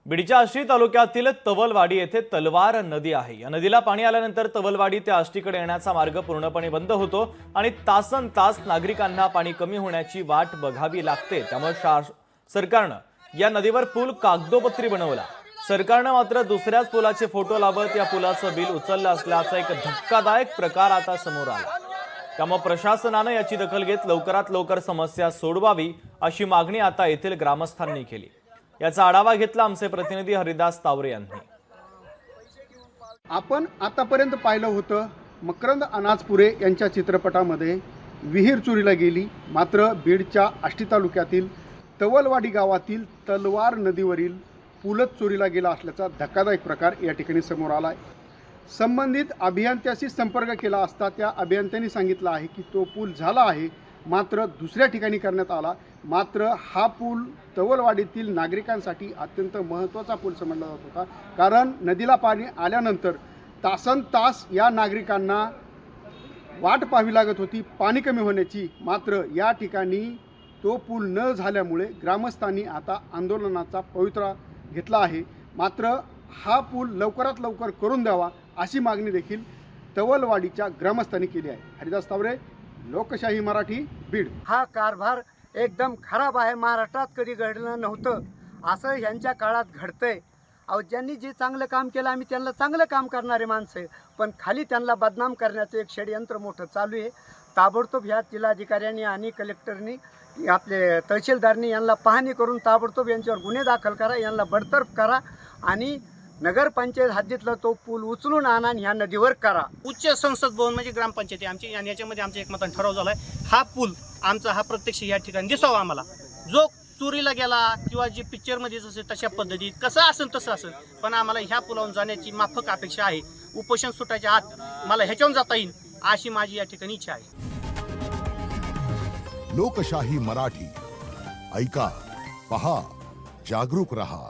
बीडच्या आष्टी तालुक्यातील तवलवाडी येथे तलवार नदी आहे। या नदीला पाणी आल्यानंतर तवलवाडी ते आष्टीकडे येण्याचा मार्ग पूर्णपणे बंद होतो आणि तासनतास नागरिकांना पाणी कमी होण्याची वाट बघावी लागते। त्यामुळे सरकारने या नदीवर पूल कागदोपत्री बनवला। सरकारने मात्र दुसऱ्याच पुलाचे फोटो लावत या पुलाचं बिल उचललं असल्याचा एक धक्कादायक प्रकार आता समोर आला। त्यामुळे प्रशासनाने याची दखल घेत लवकरात लवकर समस्या सोडवावी अशी मागणी आता येथील ग्रामस्थांनी केली। याचा आढावा घेतला आमचे प्रतिनिधी हरिदास तावरे यांनी। आपण आतापर्यंत पाहिलं होतं मकरंद अनाजपुरे यांच्या चित्रपटामध्ये विहीर चोरीला गेली, मात्र बीडच्या आष्टी तालुक्यातील तवलवाडी गावातील तलवार नदीवरील पूलच चोरीला गेला असल्याचा धक्कादायक प्रकार या ठिकाणी समोर आला आहे। संबंधित अभियंत्याशी संपर्क केला असता त्या अभियंत्यांनी सांगितलं आहे की तो पूल झाला आहे, मात्र दुसऱ्या ठिकाणी करण्यात आला। मात्र हा पूल तवलवाडीतील नागरिकांसाठी अत्यंत महत्त्वाचा पूल समजला जात होता, कारण नदीला पाणी आल्यानंतर तासनतास या नागरिकांना वाट पाहावी लागत होती पाणी कमी होण्याची। मात्र या ठिकाणी तो पूल न झाल्यामुळे ग्रामस्थांनी आता आंदोलनाचा पवित्रा घेतला आहे। मात्र हा पूल लवकरात लवकर करून द्यावा अशी मागणी देखील तवलवाडीच्या ग्रामस्थांनी केली आहे। हरिदास तावरे, लोकशाही मराठी, बीड। हा कारभार एकदम खराब आहे, महाराष्ट्रात कधी घडलं नव्हतं असं यांच्या काळात घडतंय। अहो, ज्यांनी जे चांगलं काम केलं आम्ही त्यांना चांगलं काम करणारे माणसं आहे, पण खाली त्यांना बदनाम करण्याचं एक षडयंत्र मोठं चालू आहे। ताबडतोब ह्या जिल्हाधिकाऱ्यांनी आणि कलेक्टरनी आपले तहसीलदारनी यांना पाहणी करून ताबडतोब यांच्यावर गुन्हे दाखल करा, यांना बडतर्फ करा आणि नगरपंचायत हद्दीतला तो पूल उचलून आणा आणि ह्या नदीवर करा। उच्च संसद भवन म्हणजे ग्रामपंचायती आमची आणि याच्यामध्ये आमच्या एकमताने ठराव झाला आहे हा पूल आमचा हा प्रत्यक्ष या ठिकाणी दिसावा आम्हाला। जो चोरीला गेला किंवा जे पिक्चरमध्ये जसं तशा पद्धतीत कसं असेल तसं असेल, पण आम्हाला ह्या पुलावरून जाण्याची माफक अपेक्षा आहे। उपोषण सुटायच्या आत मला ह्याच्यावरून जाता येईल अशी माझी या ठिकाणी इच्छा आहे। लोकशाही मराठी, ऐका, पहा, जागरूक रहा।